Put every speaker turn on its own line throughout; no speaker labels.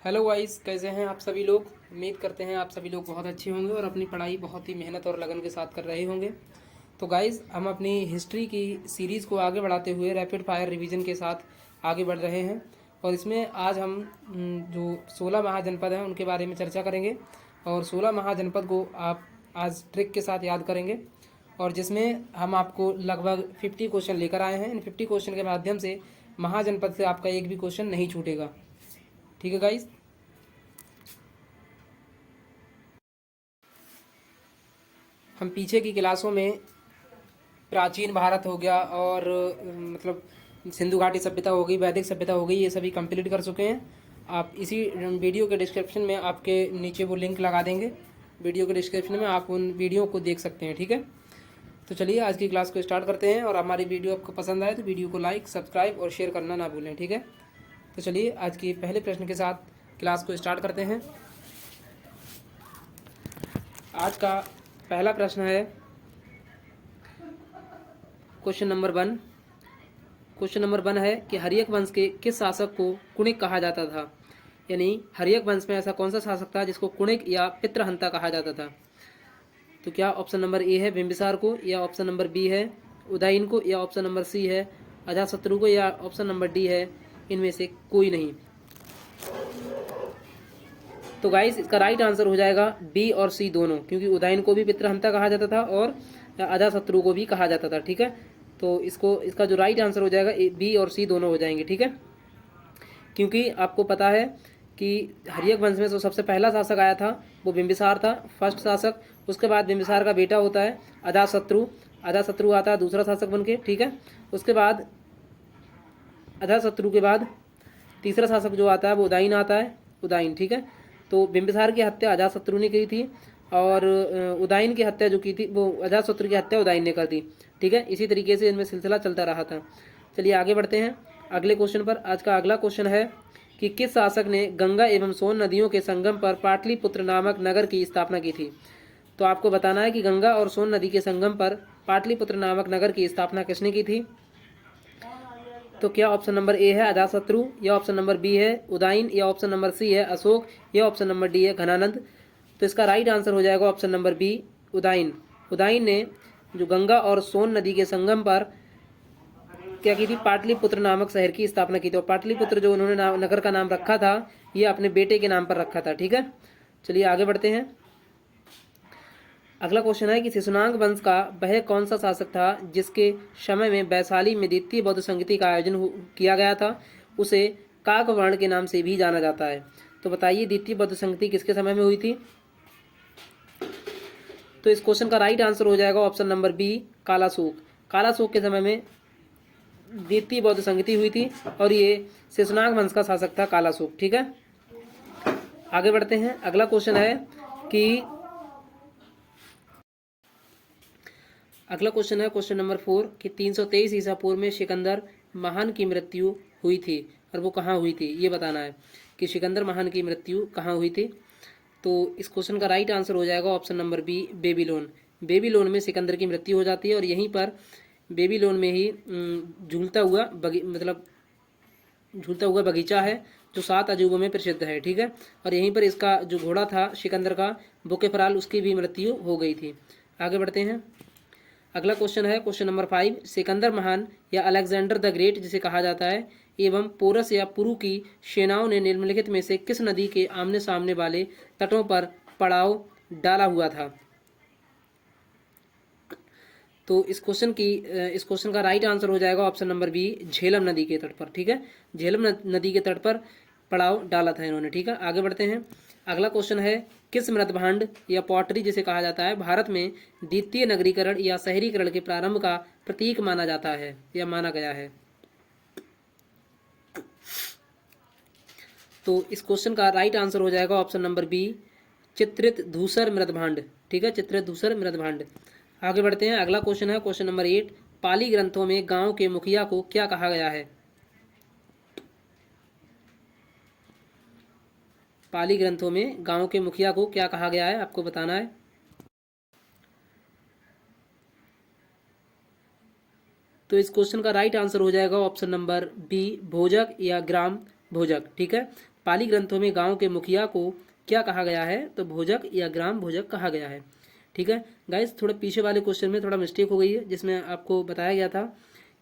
Hello guys, कैसे हैं आप सभी लोग। उम्मीद करते हैं आप सभी लोग बहुत अच्छे होंगे और अपनी पढ़ाई बहुत ही मेहनत और लगन के साथ कर रहे होंगे। तो गाइस, हम अपनी हिस्ट्री की सीरीज़ को आगे बढ़ाते हुए रैपिड फायर रिवीजन के साथ आगे बढ़ रहे हैं। और इसमें आज हम जो 16 महाजनपद हैं उनके बारे में चर्चा करेंगे। और 16 महाजनपद को आप आज ट्रिक के साथ याद करेंगे, और जिसमें हम आपको लगभग 50 क्वेश्चन लेकर आए हैं। इन 50 क्वेश्चन के माध्यम से महाजनपद से आपका एक भी क्वेश्चन नहीं छूटेगा। ठीक है गाइस। हम पीछे की क्लासों में प्राचीन भारत हो गया और मतलब सिंधु घाटी सभ्यता हो गई, वैदिक सभ्यता हो गई, ये सभी कंप्लीट कर चुके हैं। आप इसी वीडियो के डिस्क्रिप्शन में आपके नीचे वो लिंक लगा देंगे। वीडियो के डिस्क्रिप्शन में आप उन वीडियो को देख सकते हैं। ठीक है, तो चलिए आज की क्लास को स्टार्ट करते हैं। और हमारी वीडियो आपको पसंद आए तो वीडियो को लाइक, सब्सक्राइब और शेयर करना ना भूलें। ठीक है, तो चलिए आज की पहले प्रश्न के साथ क्लास को स्टार्ट करते हैं। आज का पहला प्रश्न है क्वेश्चन नंबर 1। क्वेश्चन नंबर 1 है कि हर्यक वंश के किस शासक को कुणिक कहा जाता था। यानी हर्यक वंश में ऐसा कौन सा शासक था जिसको कुणिक या पितृहंता कहा जाता था। तो क्या ऑप्शन नंबर ए है बिंबिसार को, या ऑप्शन नंबर बी है उदयन को, या ऑप्शन नंबर सी है अजातशत्रु को, या ऑप्शन नंबर डी है इनमें से कोई नहीं। तो गाइस, इसका राइट आंसर हो जाएगा बी और सी दोनों, क्योंकि उदयन को भी पितृहंता कहा जाता था और अजातशत्रु को भी कहा जाता था। ठीक है, तो इसका जो राइट आंसर हो जाएगा बी और सी दोनों हो जाएंगे। ठीक है, क्योंकि आपको पता है कि हर्यक वंश में जो सबसे पहला शासक आया था वो बिंबिसार था, फर्स्ट शासक। उसके बाद बिंबिसार का बेटा होता है अजातशत्रु। अजातशत्रु आता है दूसरा शासक बन के। ठीक है, उसके बाद अजातशत्रु के बाद तीसरा शासक जो आता है वो उदयन आता है, उदयन। ठीक है, तो बिंबिसार की हत्या अजातशत्रु ने की थी और उदयन की हत्या जो की थी वो अजातशत्रु की हत्या उदयन ने कर दी। ठीक है, इसी तरीके से इनमें सिलसिला चलता रहा था। चलिए आगे बढ़ते हैं अगले क्वेश्चन पर। आज का अगला क्वेश्चन है कि किस शासक ने गंगा एवं सोन नदियों के संगम पर पाटलिपुत्र नामक नगर की स्थापना की थी। तो आपको बताना है कि गंगा और सोन नदी के संगम पर पाटलिपुत्र नामक नगर की स्थापना किसने की थी। तो क्या ऑप्शन नंबर ए है अजातशत्रु, या ऑप्शन नंबर बी है उदयन, या ऑप्शन नंबर सी है अशोक, या ऑप्शन नंबर डी है घनानंद। तो इसका राइट आंसर हो जाएगा option number B Udayan. Udayan ने जो गंगा और सोन नदी के संगम पर क्या की थी, पाटलिपुत्र नामक शहर की स्थापना की थी। और पाटलिपुत्र जो उन्होंने नगर का नाम रखा था ये अपने बेटे के नाम पर रखा था। ठीक है, चलिए आगे बढ़ते हैं। अगला क्वेश्चन है कि शिशुनाग वंश का वह कौन सा शासक था जिसके समय में वैशाली में द्वितीय बौद्ध संगति का आयोजन किया गया था। उसे काकवर्ण के नाम से भी जाना जाता है। तो बताइए द्वितीय बौद्ध संगति किसके समय में हुई थी। तो इस क्वेश्चन का राइट आंसर हो जाएगा option number B Kalashok. Kalashok के समय में द्वितीय बौद्ध संगति हुई थी और ये शिशुनाग वंश का शासक था कालाशोक। ठीक है, आगे बढ़ते हैं। अगला क्वेश्चन है कि क्वेश्चन नंबर 4 कि 323 ईसा पूर्व में सिकंदर महान की मृत्यु हुई थी और वो कहाँ हुई थी, ये बताना है कि सिकंदर महान की मृत्यु कहाँ हुई थी। तो इस क्वेश्चन का राइट आंसर हो जाएगा option number B Babylon. Babylon में सिकंदर की मृत्यु हो जाती है और यहीं पर बेबीलोन में ही झूलता हुआ बगीचा है जो 7 अजूबों में प्रसिद्ध है। ठीक है, और यहीं पर इसका जो घोड़ा था सिकंदर का बुकेफराल, उसकी भी मृत्यु हो गई थी। आगे बढ़ते हैं। अगला क्वेश्चन है क्वेश्चन नंबर 5। सिकंदर महान या अलेक्जेंडर द ग्रेट जिसे कहा जाता है एवं पोरस या पुरु की सेनाओं ने निम्नलिखित में से किस नदी के आमने सामने वाले तटों पर पड़ाव डाला हुआ था। तो इस क्वेश्चन का राइट आंसर हो जाएगा ऑप्शन नंबर बी झेलम नदी के तट पर। ठीक है, झेलम नदी के तट पर पड़ाव डाला था इन्होंने। ठीक है, आगे बढ़ते हैं। अगला क्वेश्चन है किस मृतभांड या पॉटरी जिसे कहा जाता है भारत में द्वितीय नगरीकरण या शहरीकरण के प्रारंभ का प्रतीक माना जाता है या माना गया है। तो इस क्वेश्चन का राइट आंसर हो जाएगा ऑप्शन नंबर बी चित्रित धूसर मृतभांड। ठीक है, चित्रित धूसर मृतभांड। आगे बढ़ते हैं। अगला क्वेश्चन है क्वेश्चन नंबर 8। पाली ग्रंथों में गांव के मुखिया को क्या कहा गया है। पाली ग्रंथों में गांव के मुखिया को क्या कहा गया है, आपको बताना है। तो इस क्वेश्चन का राइट आंसर हो जाएगा ऑप्शन नंबर बी भोजक या ग्राम भोजक। ठीक है, पाली ग्रंथों में गांव के मुखिया को क्या कहा गया है? तो भोजक या ग्राम भोजक कहा गया है। ठीक है गाइस, थोड़ा पीछे वाले क्वेश्चन में थोड़ा मिस्टेक हो गई है, जिसमें आपको बताया गया था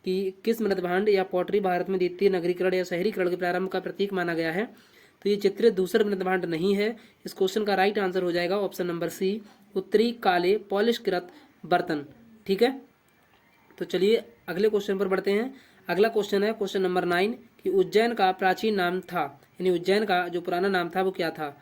कि किस मृतभांड या पॉटरी भारत में द्वितीय नगरीकरण या शहरीकरण के प्रारंभ का प्रतीक माना गया है? तो ये चित्रित दूसर मृतभांड नहीं है। इस क्वेश्चन का राइट आंसर हो जाएगा ऑप्शन नंबर सी, उत्तरी काले पॉलिशकृत बर्तन। ठीक है, तो चलिए अगले क्वेश्चन पर बढ़ते हैं। अगला क्वेश्चन है क्वेश्चन नंबर 9 कि उज्जैन का प्राचीन नाम था, यानी उज्जैन का जो पुराना नाम था वो क्या था?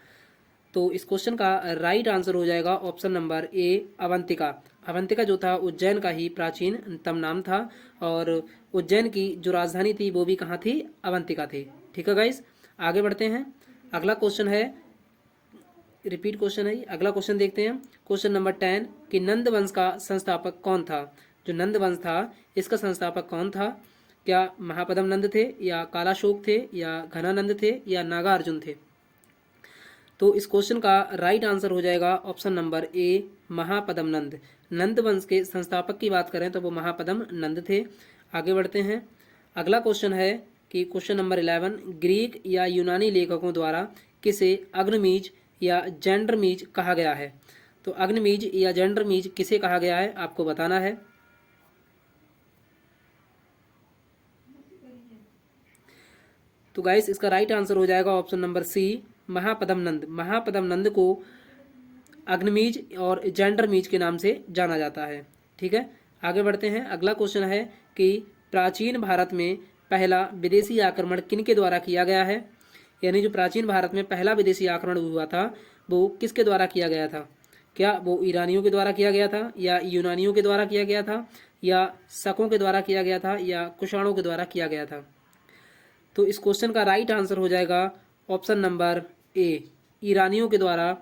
तो इस क्वेश्चन का राइट आंसर हो जाएगा option number A, Avantika. Avantika जो था उज्जैन का ही प्राचीनतम नाम था, और उज्जैन की जो राजधानी थी वो भी कहाँ थी? अवंतिका थी। ठीक है गाइस, आगे बढ़ते हैं। अगला क्वेश्चन है, रिपीट क्वेश्चन है, अगला क्वेश्चन देखते हैं। क्वेश्चन नंबर 10 कि नंद वंश का संस्थापक कौन था? जो नंद वंश था इसका संस्थापक कौन था? क्या महापद्म नंद थे, या कालाशोक थे, या घनानंद थे, या नागार्जुन थे? तो इस क्वेश्चन का राइट आंसर हो जाएगा ऑप्शन नंबर ए, महापद्म नंद। नंद वंश के संस्थापक की बात करें तो वो महापद्म नंद थे। आगे बढ़ते हैं। अगला क्वेश्चन है कि क्वेश्चन नंबर 11 ग्रीक या यूनानी लेखकों द्वारा किसे अग्निमीज या जेंडरमीज कहा गया है? तो अग्निमीज या जेंडरमीज किसे कहा गया है आपको बताना है। तो गाइस इसका राइट आंसर हो जाएगा ऑप्शन नंबर सी, महापद्म नंद। महापद्म नंद को अग्निमीज और जेंडरमीज के नाम से जाना जाता है। ठीक है, आगे बढ़ते हैं। अगला क्वेश्चन है कि प्राचीन भारत में पहला विदेशी आक्रमण किन के द्वारा किया गया है? यानी जो प्राचीन भारत में पहला विदेशी आक्रमण हुआ था वो किसके द्वारा किया गया था? क्या वो ईरानियों के द्वारा किया गया था, या यूनानियों के द्वारा किया गया था, या शकों के द्वारा किया गया था, या कुषाणों के द्वारा किया गया था? तो इस क्वेश्चन का राइट आंसर हो जाएगा ऑप्शन नंबर ए, ईरानियों के द्वारा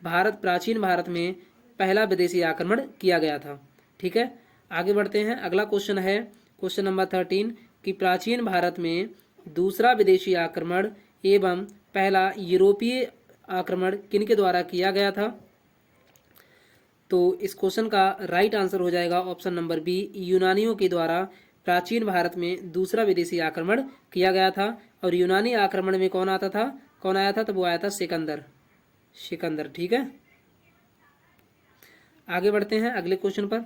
प्राचीन भारत में पहला विदेशी आक्रमण किया गया था। ठीक है, आगे बढ़ते हैं। अगला क्वेश्चन है क्वेश्चन नंबर 13 कि प्राचीन भारत में दूसरा विदेशी आक्रमण एवं पहला यूरोपीय आक्रमण किन के द्वारा किया गया था? तो इस क्वेश्चन का राइट आंसर हो जाएगा ऑप्शन नंबर बी, यूनानियों के द्वारा प्राचीन भारत में दूसरा विदेशी आक्रमण किया गया था। और यूनानी आक्रमण में कौन आता था, कौन आया था? तो वो आया था सिकंदर। ठीक है, आगे बढ़ते हैं अगले क्वेश्चन पर।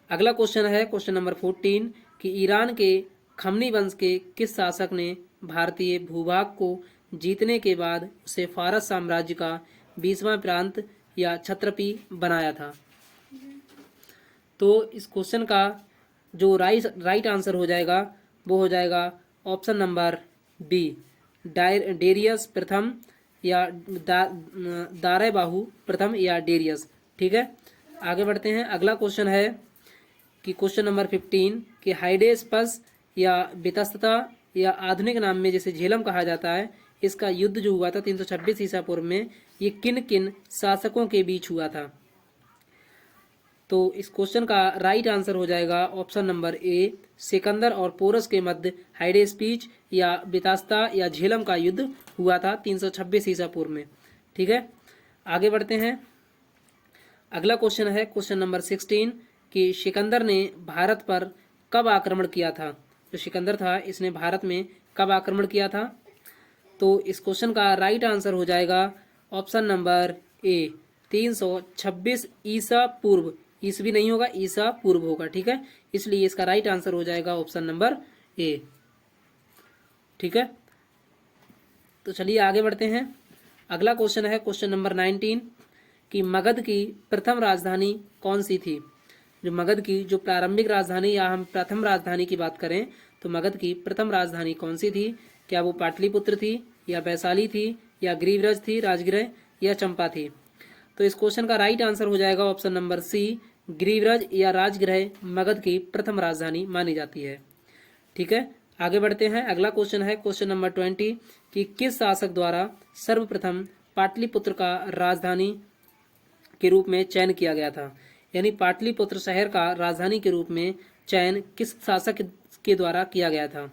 अगला क्वेश्चन है क्वेश्चन नंबर 14 कि ईरान के खमनी वंश के किस शासक ने भारतीय भूभाग को जीतने के बाद उसे फारस साम्राज्य का 20वां प्रांत या छत्रपी बनाया था? तो इस क्वेश्चन का जो राइट आंसर हो जाएगा वो हो जाएगा ऑप्शन नंबर बी, डेरियस प्रथम या दारेबाहु प्रथम या डेरियस। ठीक है, आगे बढ़ते हैं। अगला क्वेश्चन है कि क्वेश्चन नंबर 15 कि हाइडेस्पस या बितस्ता या आधुनिक नाम में जिसे झेलम कहा जाता है, इसका युद्ध जो हुआ था 326 ईसा पूर्व में, ये किन किन शासकों के बीच हुआ था? तो इस क्वेश्चन का राइट आंसर हो जाएगा ऑप्शन नंबर ए, सिकंदर और पोरस के मध्य हाइडेस्पीच या बितास्ता या झेलम का युद्ध हुआ था 326 ईसा पूर्व में। ठीक है, आगे बढ़ते हैं। अगला क्वेश्चन है क्वेश्चन नंबर 16 कि सिकंदर ने भारत पर कब आक्रमण किया था? जो सिकंदर था इसने भारत में कब आक्रमण किया था? तो इस क्वेश्चन का राइट आंसर हो जाएगा ऑप्शन नंबर ए, 326 ईसा पूर्व। ईसवी नहीं होगा, ईसा पूर्व होगा। ठीक है, इसलिए इसका राइट आंसर हो जाएगा ऑप्शन नंबर ए। ठीक है, तो चलिए आगे बढ़ते हैं। अगला क्वेश्चन है क्वेश्चन नंबर 19 कि मगध की प्रथम राजधानी कौन सी थी? जो मगध की जो प्रारंभिक राजधानी या हम प्रथम राजधानी की बात करें तो मगध की प्रथम राजधानी कौन सी थी? क्या वो पाटलिपुत्र थी, या वैशाली थी, या गिरिव्रज थी राजगृह, या चंपा थी? तो इस क्वेश्चन का राइट आंसर हो जाएगा ऑप्शन नंबर सी, गिरिव्रज या राजगृह मगध की प्रथम राजधानी मानी जाती है। ठीक है, आगे बढ़ते हैं। अगला क्वेश्चन है क्वेश्चन नंबर 20 कि किस शासक द्वारा सर्वप्रथम पाटलिपुत्र का राजधानी के रूप में चयन किया गया था? यानी पाटलिपुत्र शहर का राजधानी के रूप में चयन किस शासक के द्वारा किया गया था?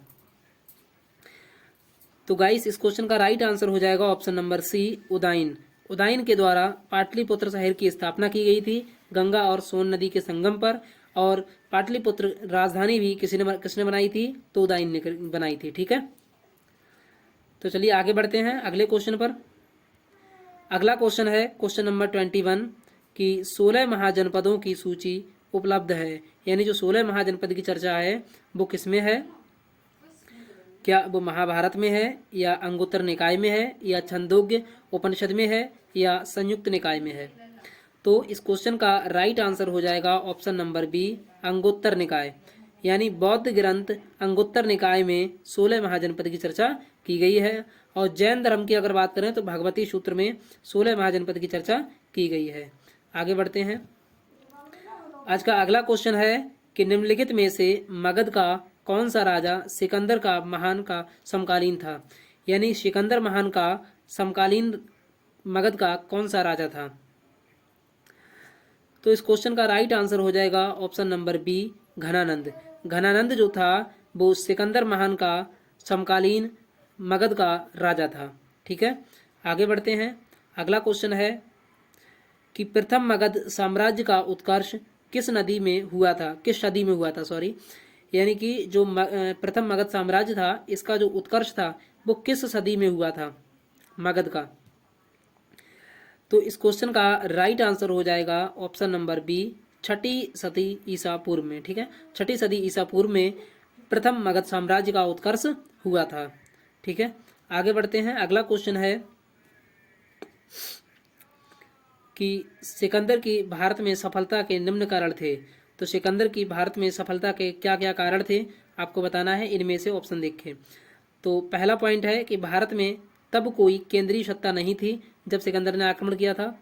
तो गाइस इस क्वेश्चन का राइट आंसर हो जाएगा option number C, Udayan. Udayan के द्वारा पाटलिपुत्र शहर की स्थापना की गई थी गंगा और सोन नदी के संगम पर। और पाटलिपुत्र राजधानी भी किसने बनाई थी? तो उदयन ने बनाई थी। ठीक है, तो चलिए आगे बढ़ते हैं अगले क्वेश्चन पर। अगला क्वेश्चन है क्वेश्चन नंबर 21 कि 16 महाजनपदों की सूची उपलब्ध है, यानी जो 16 महाजनपद की चर्चा है वो किसमें है? क्या वो महाभारत में है, या अंगुत्तर निकाय में है, या छंदोग्य उपनिषद में है, या संयुक्त निकाय में है? तो इस क्वेश्चन का राइट आंसर हो जाएगा ऑप्शन नंबर बी, अंगुत्तर निकाय। यानी बौद्ध ग्रंथ अंगुत्तर निकाय में 16 महाजनपद की चर्चा की गई है। और जैन धर्म की अगर बात करें तो भगवती सूत्र में 16 महाजनपद की चर्चा की गई है। आगे बढ़ते हैं। आज का अगला क्वेश्चन है कि निम्नलिखित में से मगध का कौन सा राजा सिकंदर का महान का समकालीन था? यानी सिकंदर महान का समकालीन मगध का कौन सा राजा था? तो इस क्वेश्चन का राइट आंसर हो जाएगा option number B, Ghanananda. Ghanananda जो था वो सिकंदर महान का समकालीन मगध का राजा था। ठीक है, आगे बढ़ते हैं। अगला क्वेश्चन है कि प्रथम मगध साम्राज्य का उत्कर्ष किस नदी में हुआ था, किस सदी में हुआ था, सॉरी। यानी कि जो प्रथम मगध साम्राज्य था इसका जो उत्कर्ष था वो किस सदी में हुआ था मगध का? तो इस क्वेश्चन का राइट आंसर हो जाएगा ऑप्शन नंबर बी, छठी सदी ईसा पूर्व में। ठीक है, छठी सदी ईसा पूर्व में प्रथम मगध साम्राज्य का उत्कर्ष हुआ था। ठीक है, आगे बढ़ते हैं। अगला क्वेश्चन है कि सिकंदर की भारत में सफलता के निम्न कारण थे। तो सिकंदर की भारत में सफलता के क्या क्या कारण थे आपको बताना है। इनमें से ऑप्शन देखें। तो पहला पॉइंट है कि भारत में तब कोई केंद्रीय सत्ता नहीं थी जब सिकंदर ने आक्रमण किया था।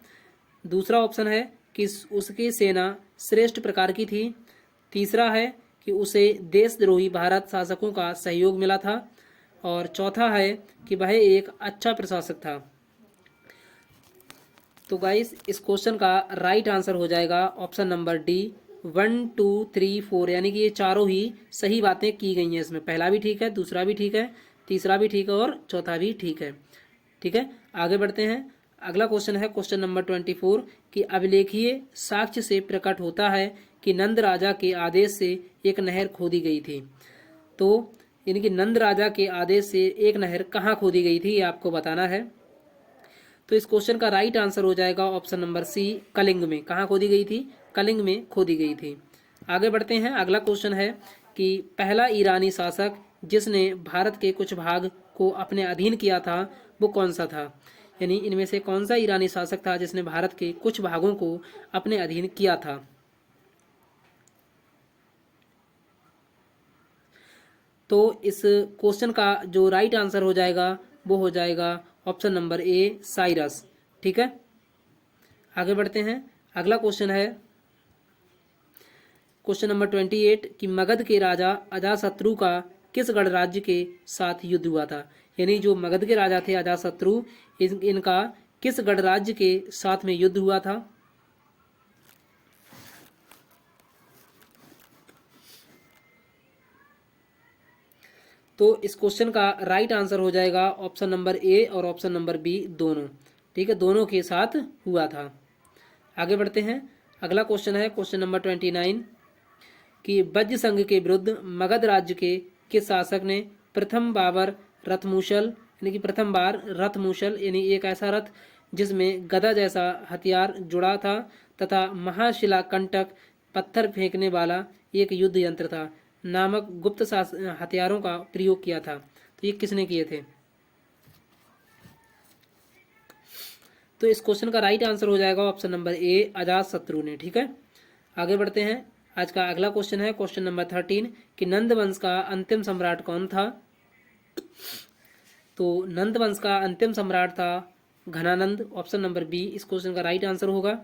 दूसरा ऑप्शन है कि उसकी सेना श्रेष्ठ प्रकार की थी। तीसरा है कि उसे देशद्रोही भारत शासकों का सहयोग मिला था। और चौथा है कि वह एक अच्छा प्रशासक था। तो गाइस इस क्वेश्चन का राइट आंसर हो जाएगा ऑप्शन नंबर डी, 1 2 3 4। यानी कि ये चारों ही सही बातें की गई हैं इसमें। पहला भी ठीक है, दूसरा भी ठीक है, तीसरा भी ठीक है और चौथा भी ठीक है। ठीक है, आगे बढ़ते हैं। अगला क्वेश्चन है क्वेश्चन नंबर 24 कि अभिलेखीय साक्ष्य से प्रकट होता है कि नंद राजा के आदेश से एक नहर खोदी गई थी। तो यानी कि नंद राजा के आदेश से एक नहर कहाँ खोदी गई थी ये आपको बताना है। तो इस क्वेश्चन का राइट आंसर हो जाएगा ऑप्शन नंबर सी, कलिंग में। कहाँ खोदी गई थी? कलिंग में खोदी गई थी। आगे बढ़ते हैं। अगला क्वेश्चन है कि पहला ईरानी शासक जिसने भारत के कुछ भाग को अपने अधीन किया था वो कौन सा था? यानी इनमें से कौन सा ईरानी शासक था जिसने भारत के कुछ भागों को अपने अधीन किया था? तो इस क्वेश्चन का जो राइट आंसर हो जाएगा वो हो जाएगा ऑप्शन नंबर ए, साइरस। ठीक है, आगे बढ़ते हैं। अगला क्वेश्चन है क्वेश्चन नंबर 28 कि मगध के राजा अजातशत्रु का किस गणराज्य के साथ युद्ध हुआ था? यानी जो मगध के राजा थे अजातशत्रु, इनका किस गणराज्य के साथ में युद्ध हुआ था? तो इस क्वेश्चन का राइट आंसर हो जाएगा ऑप्शन नंबर ए और ऑप्शन नंबर बी दोनों। ठीक है, दोनों के साथ हुआ था। आगे बढ़ते हैं। अगला क्वेश्चन है क्वेश्चन नंबर 29 कि वज्र संघ के विरुद्ध मगध राज्य के किस शासक ने प्रथम बार रथमूसल यानी एक ऐसा रथ जिसमें गदा जैसा हथियार जुड़ा था तथा महाशिला कंटक पत्थर फेंकने वाला एक युद्ध यंत्र था नामक गुप्त हथियारों का प्रयोग किया था? तो ये किसने किए थे? तो इस क्वेश्चन का राइट आंसर हो जाएगा ऑप्शन नंबर ए, अजातशत्रु ने। ठीक है, आगे बढ़ते हैं। आज का अगला क्वेश्चन है क्वेश्चन नंबर 13 कि नंद वंश का अंतिम सम्राट कौन था? तो नंद वंश का अंतिम सम्राट था घनानंद। ऑप्शन नंबर बी इस क्वेश्चन का राइट आंसर होगा।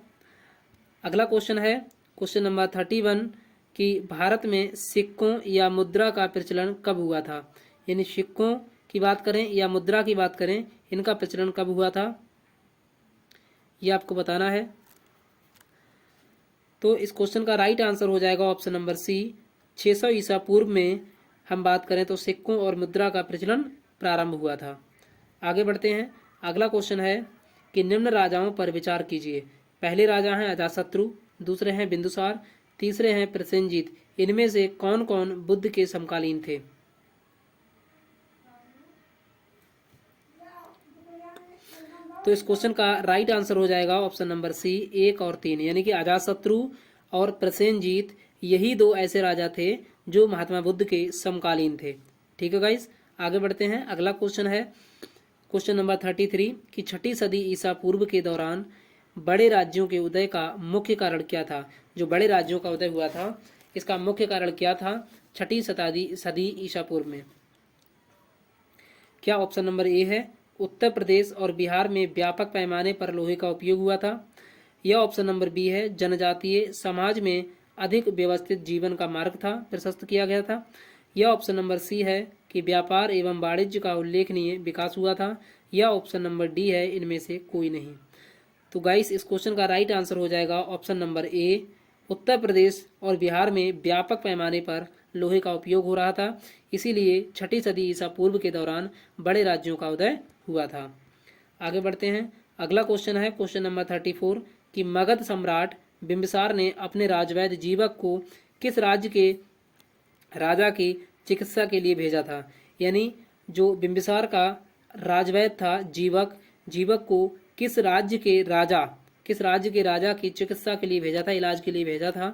अगला क्वेश्चन है क्वेश्चन नंबर 31 कि भारत में सिक्कों या मुद्रा का प्रचलन कब हुआ था? यानी सिक्कों की बात करें या मुद्रा की बात करें, इनका प्रचलन कब हुआ था ये आपको बताना है। तो इस क्वेश्चन का राइट आंसर हो जाएगा ऑप्शन नंबर सी, 600 ईसा पूर्व में हम बात करें तो सिक्कों और मुद्रा का प्रचलन प्रारंभ हुआ था। आगे बढ़ते हैं। अगला क्वेश्चन है कि निम्न राजाओं पर विचार कीजिए। पहले राजा हैं अजातशत्रु, दूसरे हैं बिंदुसार, तीसरे हैं प्रसेनजीत। इनमें से कौन कौन बुद्ध के समकालीन थे? तो इस क्वेश्चन का राइट आंसर हो जाएगा ऑप्शन नंबर सी 1 और 3, यानी कि अजातशत्रु और प्रसेनजीत यही दो ऐसे राजा थे जो महात्मा बुद्ध के समकालीन थे। ठीक है गाइस, आगे बढ़ते हैं। अगला क्वेश्चन है क्वेश्चन नंबर 33 कि 6ठी सदी ईसा पूर्व के दौरान बड़े राज्यों के उदय का मुख्य कारण क्या था। जो बड़े राज्यों का उदय हुआ था इसका मुख्य कारण क्या था 6ठी सदी ईसा पूर्व में। क्या ऑप्शन नंबर ए है उत्तर प्रदेश और बिहार में व्यापक पैमाने पर लोहे का उपयोग हुआ था, या ऑप्शन नंबर बी है जनजातीय समाज में अधिक व्यवस्थित जीवन का मार्ग था, प्रशस्त किया गया था, या ऑप्शन नंबर सी है कि व्यापार एवं वाणिज्य का उल्लेखनीय विकास हुआ था, या ऑप्शन नंबर डी है इनमें से कोई नहीं। तो गाइस इस क्वेश्चन का राइट आंसर हो जाएगा option number A, Uttar Pradesh और बिहार में व्यापक पैमाने पर लोहे का उपयोग हो रहा था, इसीलिए 6ठी सदी ईसा पूर्व के दौरान बड़े राज्यों का उदय हुआ था। आगे बढ़ते हैं। अगला क्वेश्चन है क्वेश्चन नंबर 34 कि मगध सम्राट बिंबिसार ने अपने राजवैद्य जीवक को किस राज्य के राजा की चिकित्सा के लिए भेजा था। यानी जो बिंबिसार का राजवैद्य था जीवक को किस राज्य के राजा की चिकित्सा के लिए भेजा था, इलाज के लिए भेजा था।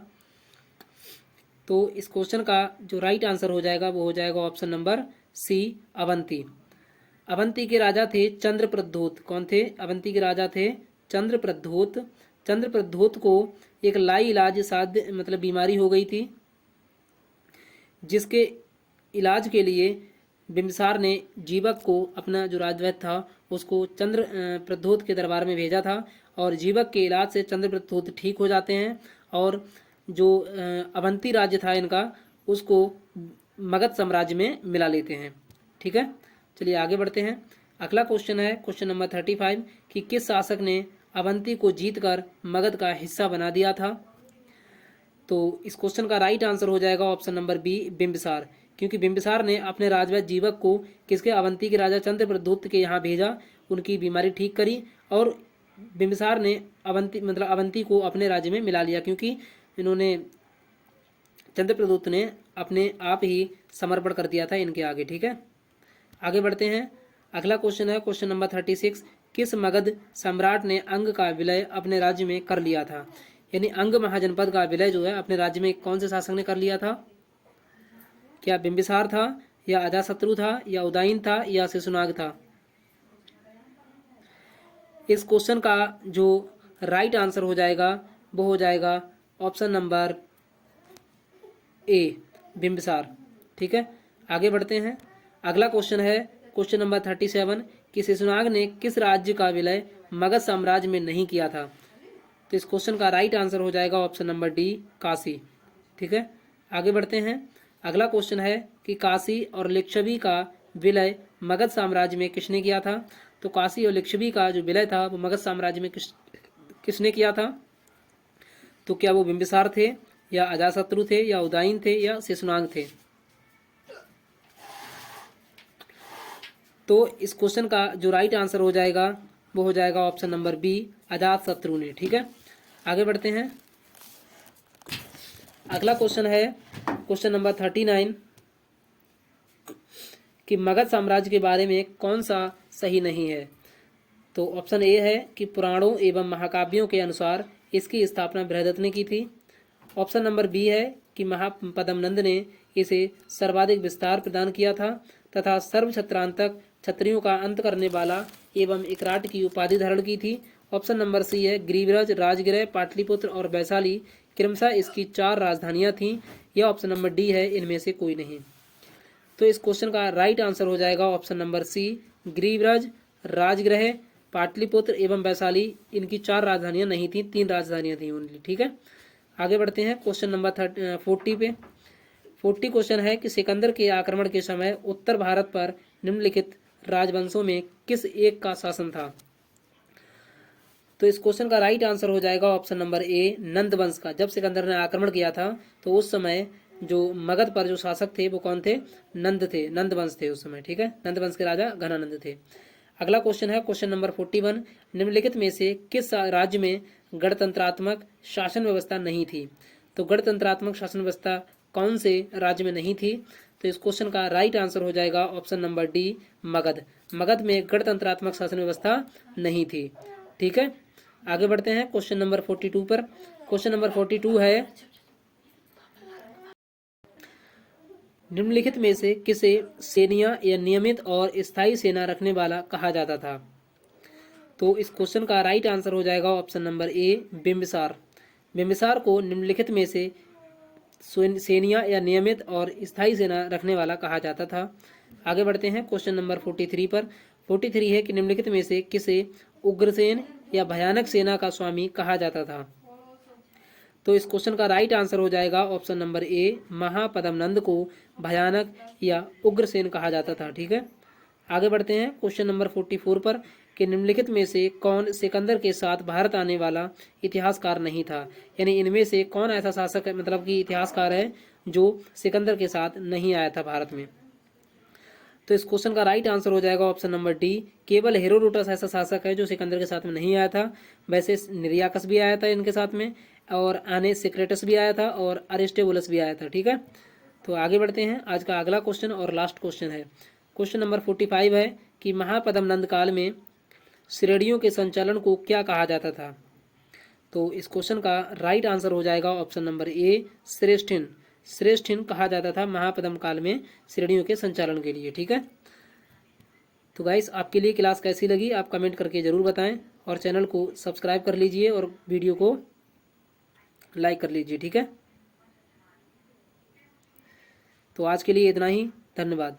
तो इस क्वेश्चन का जो राइट आंसर हो जाएगा वो हो जाएगा option number C Avanti. Avanti के राजा थे चंद्रप्रद्योत। कौन थे? अवंती के राजा थे चंद्रप्रद्योत। चंद्रप्रद्योत को एक लाई इलाज साध्य मतलब बीमारी हो गई थी, जिसके इलाज के लिए बिंबिसार ने जीवक को अपना जो राजवैद्य था उसको चंद्रप्रद्योत के दरबार में भेजा था, और जीवक के इलाज से चंद्रप्रद्योत ठीक हो जाते हैं और जो अवंती राज्य था इनका उसको मगध साम्राज्य में मिला लेते हैं। ठीक है, चलिए आगे बढ़ते हैं। अगला क्वेश्चन है क्वेश्चन नंबर 35 कि किस शासक ने अवंती को जीतकर मगध का हिस्सा बना दिया था। तो इस क्वेश्चन का राइट आंसर हो जाएगा ऑप्शन नंबर बी बिंबिसार, क्योंकि बिंबिसार ने अपने राजवैद्य जीवक को किसके अवंती के राजा चंद्रप्रद्योत के यहाँ भेजा, उनकी बीमारी ठीक करी, और बिंबिसार ने अवंती को अपने राज्य में मिला लिया, क्योंकि इन्होंने चंद्रप्रद्योत ने अपने आप ही समर्पण कर दिया था इनके आगे। ठीक है, आगे बढ़ते हैं। अगला क्वेश्चन है क्वेश्चन नंबर 36 किस मगध सम्राट ने अंग का विलय अपने राज्य में कर लिया था। यानी अंग महाजनपद का विलय जो है अपने राज्य में कौन से शासक ने कर लिया था। क्या बिंबिसार था, या अजातशत्रु था, या उदयन था, या शिशुनाग था। इस क्वेश्चन का जो राइट आंसर हो जाएगा वो हो जाएगा ऑप्शन नंबर ए बिंबिसार। ठीक है, आगे बढ़ते हैं। अगला क्वेश्चन है क्वेश्चन नंबर 37 कि शिशुनाग ने किस राज्य का विलय मगध साम्राज्य में नहीं किया था। तो इस क्वेश्चन का राइट आंसर हो जाएगा ऑप्शन नंबर डी काशी। ठीक है, आगे बढ़ते हैं। अगला क्वेश्चन है कि काशी और लिच्छवी का विलय मगध साम्राज्य में किसने किया था। तो काशी और लिच्छवी का जो विलय था वो मगध साम्राज्य में किसने किया था। तो क्या वो बिंबिसार थे, या अजातशत्रु थे, या उदयन थे, या शिशुनाग थे। तो इस क्वेश्चन का जो राइट आंसर हो जाएगा वो हो जाएगा ऑप्शन नंबर बी अजातशत्रु ने। ठीक है, आगे बढ़ते हैं। अगला क्वेश्चन है क्वेश्चन नंबर 39 कि मगध साम्राज्य के बारे में कौन सा सही नहीं है। तो ऑप्शन ए है कि पुराणों एवं महाकाव्यों के अनुसार इसकी स्थापना बृहदत्त ने की थी। ऑप्शन नंबर बी है कि महापद्मनंद ने इसे सर्वाधिक विस्तार प्रदान किया था तथा सर्व छत्रांतक क्षत्रियों का अंत करने वाला एवं इकराट की उपाधि धारण की थी। ऑप्शन नंबर सी है गिरिव्रज, राजगृह, पाटलिपुत्र और वैशाली क्रमशः इसकी 4 राजधानियां थीं। यह ऑप्शन नंबर डी है इनमें से कोई नहीं। तो इस क्वेश्चन का राइट आंसर हो जाएगा option number C Girivraj, Rajgriha, Pataliputra एवं वैशाली इनकी 4 राजधानियां नहीं थी, 3 राजधानियां थी ओनली। ठीक है, आगे बढ़ते हैं क्वेश्चन नंबर 40 पे। 40 क्वेश्चन है कि सिकंदर के आक्रमण के समय उत्तर भारत पर निम्नलिखित राजवंशों में किस एक का शासन था। तो इस क्वेश्चन का राइट आंसर हो जाएगा ऑप्शन नंबर ए नंद वंश का। जब सिकंदर ने आक्रमण किया था तो उस समय जो मगध पर जो शासक थे वो कौन थे, नंद थे, नंद वंश थे उस समय। ठीक है, नंद वंश के राजा घनानंद थे। अगला क्वेश्चन है क्वेश्चन नंबर 41 निम्नलिखित में से किस राज्य में गणतंत्रात्मक शासन व्यवस्था नहीं थी। तो गणतंत्रात्मक शासन व्यवस्था कौन से राज्य में नहीं थी। तो इस क्वेश्चन का राइट आंसर हो जाएगा option number D Magadh. Magadh में गणतंत्रात्मक शासन व्यवस्था नहीं थी। ठीक है, आगे बढ़ते हैं क्वेश्चन नंबर 42 पर। क्वेश्चन नंबर 42 है, निम्नलिखित में से किसे सेनिया या नियमित और स्थायी सेना रखने वाला कहा जाता था? तो इस क्वेश्चन का राइट आंसर हो जाएगा option number A, Bimbisara. Bimbisara को निम्नलिखित में से सेनिया या नियमित और स्थायी सेना रखने वाला कहा जाता था। आगे बढ़ते हैं क्वेश्चन नंबर 43 पर। 43 है कि निम्नलिखित में से किसे उग्रसेन या भयानक सेना का स्वामी कहा जाता था? तो इस क्वेश्चन का राइट आंसर हो जाएगा ऑप्शन नंबर ए, महापद्म नंद को भयानक या उग्रसेन कहा जाता था। ठीक है, आगे बढ़ते हैं क्वेश्चन नंबर 44 पर कि निम्नलिखित में से कौन सिकंदर के साथ भारत आने वाला इतिहासकार नहीं था? यानी इनमें से कौन ऐसा शासक है, मतलब कि इतिहासकार है जो सिकंदर के साथ नहीं आया था भारत में? तो इस क्वेश्चन का राइट आंसर हो जाएगा ऑप्शन नंबर डी, केवल हेरोडोटस ऐसा शासक है जो सिकंदर के साथ में नहीं आया था। वैसे निर्याकस भी आया था इनके साथ में, और आने सिक्रेटस भी आया था, और अरिस्टोबुलस भी आया था। ठीक है, तो आगे बढ़ते हैं। आज का अगला क्वेश्चन और लास्ट क्वेश्चन है, क्वेश्चन नंबर 45 है कि महापद्म नंद काल में श्रेणियों के संचालन को क्या कहा जाता था? तो इस क्वेश्चन का राइट आंसर हो जाएगा ऑप्शन नंबर ए, श्रेष्ठिन। श्रेष्ठिन कहा जाता था महापद्म काल में श्रेणियों के संचालन के लिए। ठीक है, तो गाइस आपके लिए क्लास कैसी लगी आप कमेंट करके ज़रूर बताएं, और चैनल को सब्सक्राइब कर लीजिए और वीडियो को लाइक कर लीजिए। ठीक है, तो आज के लिए इतना ही, धन्यवाद।